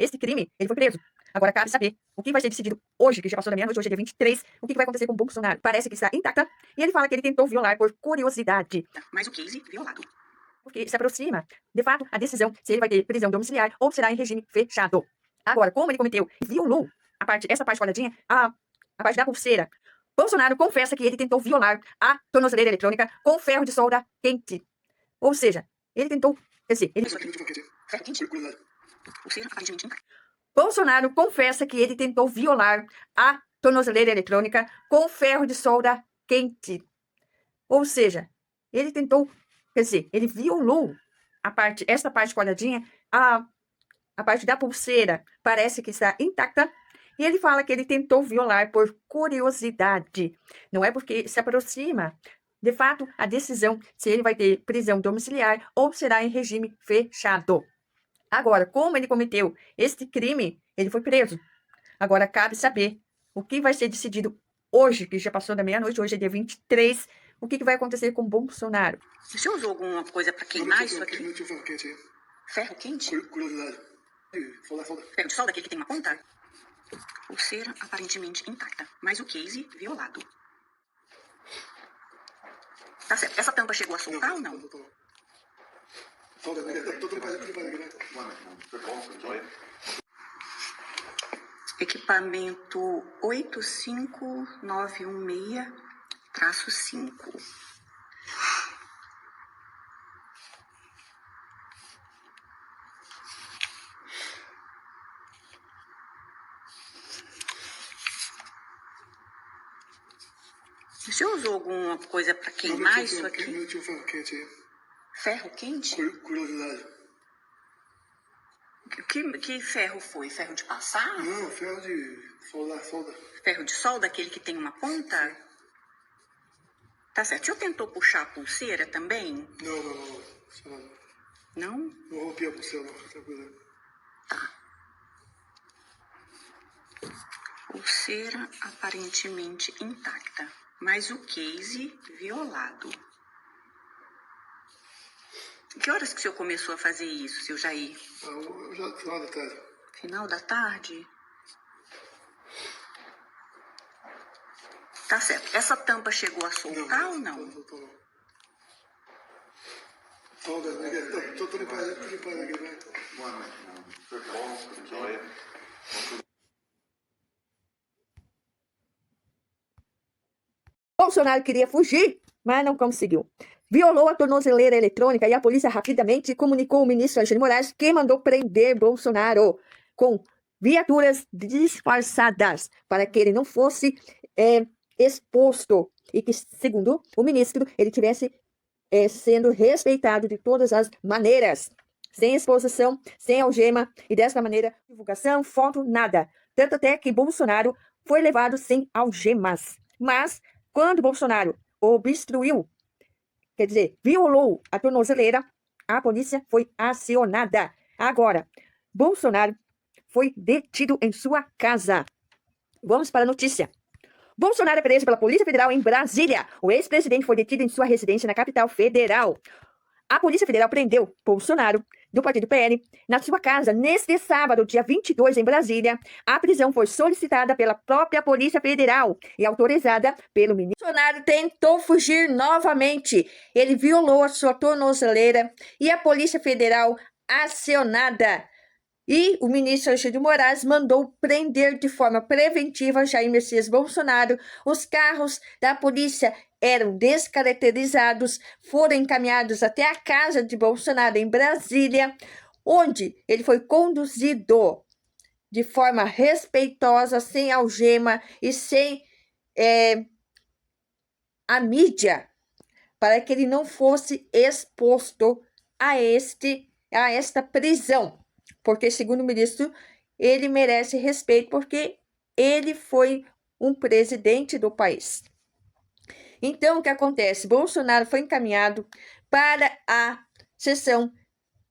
este crime, ele foi preso. Agora cabe saber o que vai ser decidido hoje, que já passou da meia-noite, hoje é dia 23, o que vai acontecer com o Bolsonaro. Parece que está intacta, e ele fala que ele tentou violar por curiosidade. Mas o case violado. Porque se aproxima, de fato, a decisão se ele vai ter prisão domiciliar ou será em regime fechado. Agora, como ele cometeu e violou essa parte quadradinha, a parte da pulseira, Bolsonaro confessa que ele tentou violar a tornozeleira eletrônica com ferro de solda quente. Ou seja, ele tentou, quer dizer, Bolsonaro confessa que ele tentou violar a tornozeleira eletrônica com ferro de solda quente. Ou seja, ele tentou, quer dizer, ele violou essa parte quadradinha, a parte da pulseira parece que está intacta, e ele fala que ele tentou violar por curiosidade. Não é porque se aproxima, de fato, a decisão se ele vai ter prisão domiciliar ou será em regime fechado. Agora, como ele cometeu este crime, ele foi preso. Agora, cabe saber o que vai ser decidido hoje, que já passou da meia-noite, hoje é dia 23, o que vai acontecer com Bolsonaro. Você usou alguma coisa para queimar isso aqui? Ferro quente? Ferro de solda, aquele que tem uma ponta? Pulseira aparentemente intacta, mas o case violado. Tá certo. Essa tampa chegou a soltar ou não? Equipamento 85916-5. Você usou alguma coisa para queimar isso aqui? Ferro quente? Que ferro foi? Ferro de passar? Não, ferro de solda. Ferro de solda, aquele que tem uma ponta? Tá certo. O senhor tentou puxar a pulseira também? Não. Não? Não rompi a pulseira, não. Tranquilo. Tá. Pulseira aparentemente intacta, mas o case violado. Que horas que o senhor começou a fazer isso, seu Jair? Já final da tarde. Final da tarde? Tá certo. Essa tampa chegou a soltar ou não? Não. Solda, tô limpando aqui, né? Bolsonaro queria fugir, mas não conseguiu. Violou a tornozeleira eletrônica e a polícia rapidamente comunicou ao ministro Alexandre de Moraes, que mandou prender Bolsonaro com viaturas disfarçadas para que ele não fosse exposto e que, segundo o ministro, ele tivesse sendo respeitado de todas as maneiras, sem exposição, sem algema e dessa maneira, divulgação, foto, nada. Tanto até que Bolsonaro foi levado sem algemas. Mas quando Bolsonaro obstruiu, quer dizer, violou a tornozeleira, a polícia foi acionada. Agora, Bolsonaro foi detido em sua casa. Vamos para a notícia. Bolsonaro é preso pela Polícia Federal em Brasília. O ex-presidente foi detido em sua residência na capital federal. A Polícia Federal prendeu Bolsonaro, do partido PL, na sua casa neste sábado, dia 22, em Brasília. A prisão foi solicitada pela própria Polícia Federal e autorizada pelo ministro. Bolsonaro tentou fugir novamente. Ele violou a sua tornozeleira e a Polícia Federal acionada. E o ministro Alexandre de Moraes mandou prender de forma preventiva Jair Messias Bolsonaro. Os carros da polícia eram descaracterizados, foram encaminhados até a casa de Bolsonaro em Brasília, onde ele foi conduzido de forma respeitosa, sem algema e sem a mídia, para que ele não fosse exposto a esta prisão. Porque, segundo o ministro, ele merece respeito porque ele foi um presidente do país. Então, o que acontece? Bolsonaro foi encaminhado para a seção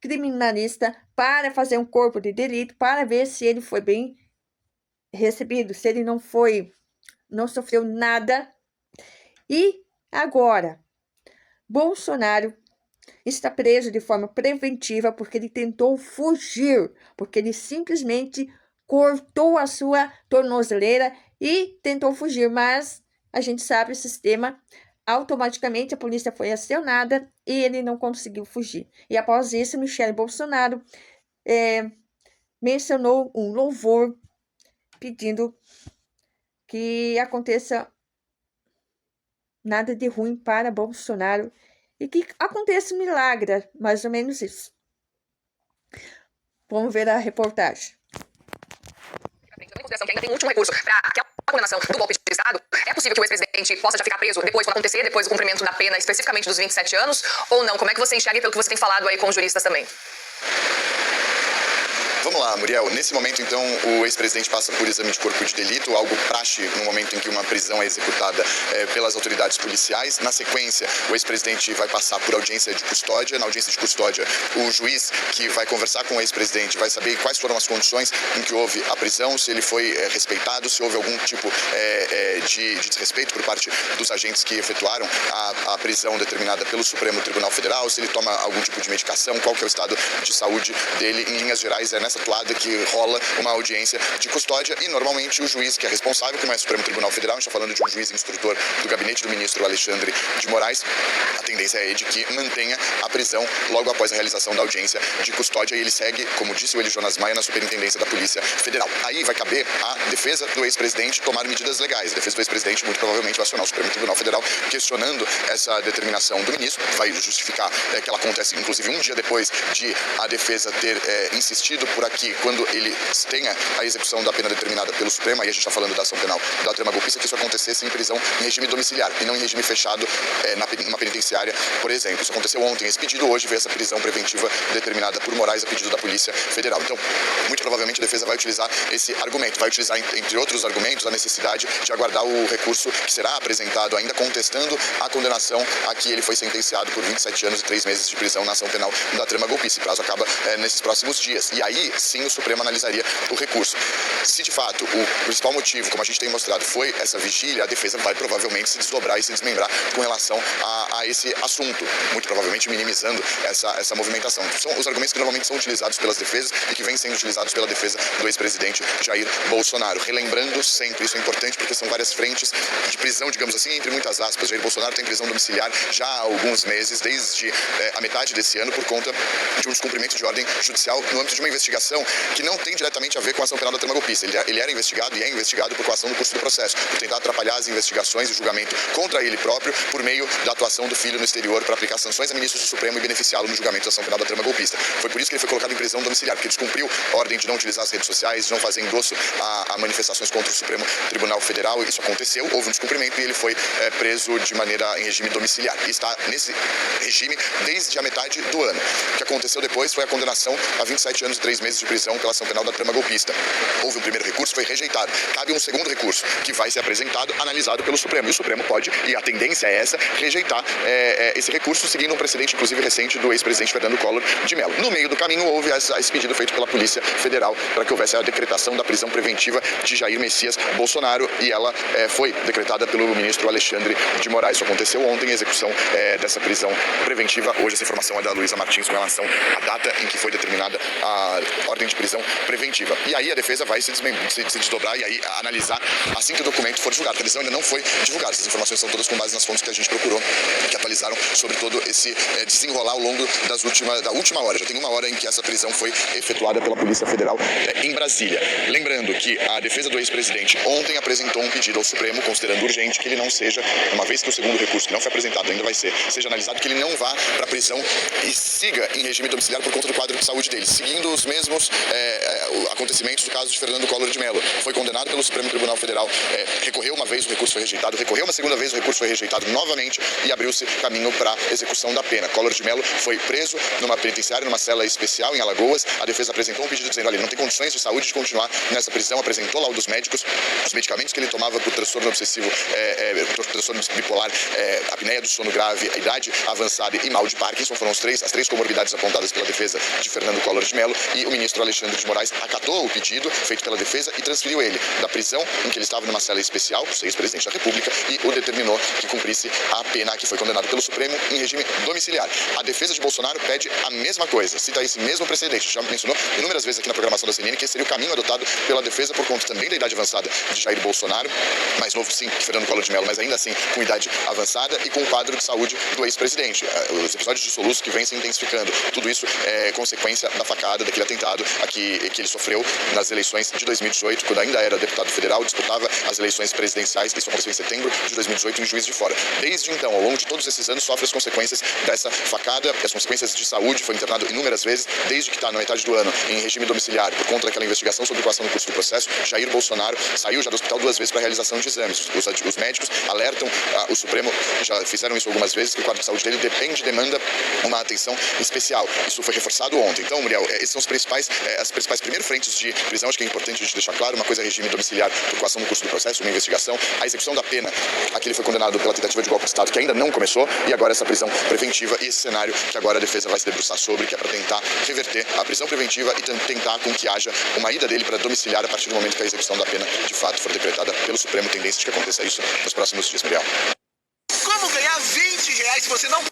criminalista para fazer um corpo de delito, para ver se ele foi bem recebido, se ele não sofreu nada. E agora, Bolsonaro está preso de forma preventiva porque ele tentou fugir, porque ele simplesmente cortou a sua tornozeleira e tentou fugir, mas a gente sabe o sistema, automaticamente a polícia foi acionada e ele não conseguiu fugir. E após isso, Michele Bolsonaro mencionou um louvor pedindo que aconteça nada de ruim para Bolsonaro e que aconteça um milagre, mais ou menos isso. Vamos ver a reportagem. Em consideração que ainda tem um último recurso para aquela condenação do golpe de Estado, é possível que o ex-presidente possa já ficar preso depois, quando acontecer, depois do cumprimento da pena, especificamente dos 27 anos, ou não? Como é que você enxerga, pelo que você tem falado aí com os juristas também? Vamos lá, Muriel. Nesse momento, então, o ex-presidente passa por exame de corpo de delito, algo praxe no momento em que uma prisão é executada pelas autoridades policiais. Na sequência, o ex-presidente vai passar por audiência de custódia. Na audiência de custódia, o juiz que vai conversar com o ex-presidente vai saber quais foram as condições em que houve a prisão, se ele foi respeitado, se houve algum tipo de desrespeito por parte dos agentes que efetuaram a prisão determinada pelo Supremo Tribunal Federal, se ele toma algum tipo de medicação, qual que é o estado de saúde dele. Em linhas gerais, é nessa toada que rola uma audiência de custódia e normalmente o juiz que é responsável, que não é o Supremo Tribunal Federal, a gente está falando de um juiz instrutor do gabinete do ministro Alexandre de Moraes, a tendência é de que mantenha a prisão logo após a realização da audiência de custódia e ele segue, como disse o Eli Jonas Maia, na Superintendência da Polícia Federal. Aí vai caber à defesa do ex-presidente tomar medidas legais. A defesa do ex-presidente muito provavelmente vai acionar o Supremo Tribunal Federal questionando essa determinação do ministro, vai justificar que ela acontece inclusive um dia depois de a defesa ter insistido por aqui, quando ele tenha a execução da pena determinada pelo Supremo, aí a gente está falando da ação penal da trama golpista, que isso acontecesse em prisão em regime domiciliar e não em regime fechado numa penitenciária, por exemplo. Isso aconteceu ontem, esse pedido hoje veio essa prisão preventiva determinada por Moraes a pedido da Polícia Federal. Então, muito provavelmente a defesa vai utilizar esse argumento, vai utilizar, entre outros argumentos, a necessidade de aguardar o recurso que será apresentado ainda contestando a condenação a que ele foi sentenciado por 27 anos e 3 meses de prisão na ação penal da trama golpista. Esse prazo acaba nesses próximos dias. E aí, sim, o Supremo analisaria o recurso. Se de fato o principal motivo, como a gente tem mostrado, foi essa vigília, a defesa vai provavelmente se desdobrar e se desmembrar com relação a esse assunto, muito provavelmente minimizando essa movimentação. São os argumentos que normalmente são utilizados pelas defesas e que vêm sendo utilizados pela defesa do ex-presidente Jair Bolsonaro. Relembrando sempre, isso é importante porque são várias frentes de prisão, digamos assim, entre muitas aspas. Jair Bolsonaro tem prisão domiciliar já há alguns meses, desde a metade desse ano, por conta de um descumprimento de ordem judicial no âmbito de uma investigação que não tem diretamente a ver com a ação penal da trama golpista. Ele era investigado e é investigado por coação no curso do processo, por tentar atrapalhar as investigações e o julgamento contra ele próprio por meio da atuação do filho no exterior para aplicar sanções a ministros do Supremo e beneficiá-lo no julgamento da ação penal da trama golpista. Foi por isso que ele foi colocado em prisão domiciliar, porque descumpriu a ordem de não utilizar as redes sociais, de não fazer endosso a manifestações contra o Supremo Tribunal Federal. Isso aconteceu, houve um descumprimento e ele foi preso de maneira em regime domiciliar. E está nesse regime desde a metade do ano. O que aconteceu depois foi a condenação a 27 anos e 3 meses de prisão pela ação penal da trama golpista. Houve um primeiro recurso, foi rejeitado. Cabe um segundo recurso, que vai ser apresentado, analisado pelo Supremo. E o Supremo pode, e a tendência é essa, rejeitar esse recurso, seguindo um precedente, inclusive, recente do ex-presidente Fernando Collor de Mello. No meio do caminho, houve esse pedido feito pela Polícia Federal para que houvesse a decretação da prisão preventiva de Jair Messias Bolsonaro, e ela foi decretada pelo ministro Alexandre de Moraes. Isso aconteceu ontem, a execução dessa prisão preventiva. Hoje essa informação é da Luísa Martins com relação à data em que foi determinada a ordem de prisão preventiva. E aí a defesa vai se desdobrar e aí analisar assim que o documento for divulgado. A prisão ainda não foi divulgada. Essas informações são todas com base nas fontes que a gente procurou, que atualizaram sobre todo esse desenrolar ao longo da última hora. Já tem uma hora em que essa prisão foi efetuada pela Polícia Federal em Brasília. Lembrando que a defesa do ex-presidente ontem apresentou um pedido ao Supremo, considerando urgente que ele não seja, uma vez que o segundo recurso, que não foi apresentado, ainda seja analisado, que ele não vá para a prisão e siga em regime domiciliar por conta do quadro de saúde dele, seguindo os mesmos acontecimentos do caso de Fernando Collor de Mello. Foi condenado pelo Supremo Tribunal Federal, recorreu uma vez, o recurso foi rejeitado, recorreu uma segunda vez, o recurso foi rejeitado novamente e abriu-se caminho para execução da pena. Collor de Mello foi preso numa penitenciária, numa cela especial em Alagoas. A defesa apresentou um pedido dizendo: olha, ele não tem condições de saúde de continuar nessa prisão, apresentou laudos médicos, os medicamentos que ele tomava por transtorno obsessivo, transtorno bipolar, apneia do sono grave, a idade avançada e mal de Parkinson, foram as três comorbidades apontadas pela defesa de Fernando Collor de Mello, e o ministro Alexandre de Moraes acatou o pedido feito pela defesa e transferiu ele da prisão em que ele estava numa cela especial, o ex-presidente da República, e o determinou que cumprisse a pena que foi condenado pelo Supremo em regime domiciliar. A defesa de Bolsonaro pede a mesma coisa, cita esse mesmo precedente. Já mencionou inúmeras vezes aqui na programação da CNN que esse seria o caminho adotado pela defesa por conta também da idade avançada de Jair Bolsonaro, mais novo sim que Fernando Collor de Mello, mas ainda assim com idade avançada e com o quadro de saúde do ex-presidente. Os episódios de soluço que vêm se intensificando. Tudo isso é consequência da facada, daquele atentado que ele sofreu nas eleições de 2018, quando ainda era deputado federal, disputava as eleições presidenciais. Isso aconteceu em setembro de 2018 em Juiz de Fora. Desde então, ao longo de todos esses anos, sofre as consequências dessa facada, as consequências de saúde, foi internado inúmeras vezes, desde que está na metade do ano em regime domiciliar, por conta daquela investigação sobre coação no curso do processo. Jair Bolsonaro saiu já do hospital 2 vezes para a realização de exames. Os médicos alertam o Supremo, já fizeram isso algumas vezes, que o quadro de saúde dele demanda uma atenção especial. Isso foi reforçado ontem. Então, Muriel, esses são as principais primeiro frentes de prisão. Acho que é importante a gente deixar claro, uma coisa é regime domiciliar por coação no curso do processo, uma investigação, a execução da pena. Aqui ele foi condenado pela tentativa de golpe de Estado, que ainda não começou, e agora essa prisão preventiva e esse cenário que agora a defesa vai se debruçar sobre, que é para tentar reverter a prisão preventiva e tentar com que haja uma ida dele para domiciliar a partir do momento que a execução da pena de fato for decretada pelo Supremo. Tendência de que aconteça isso nos próximos dias, Muriel. Como ganhar R$20 se você não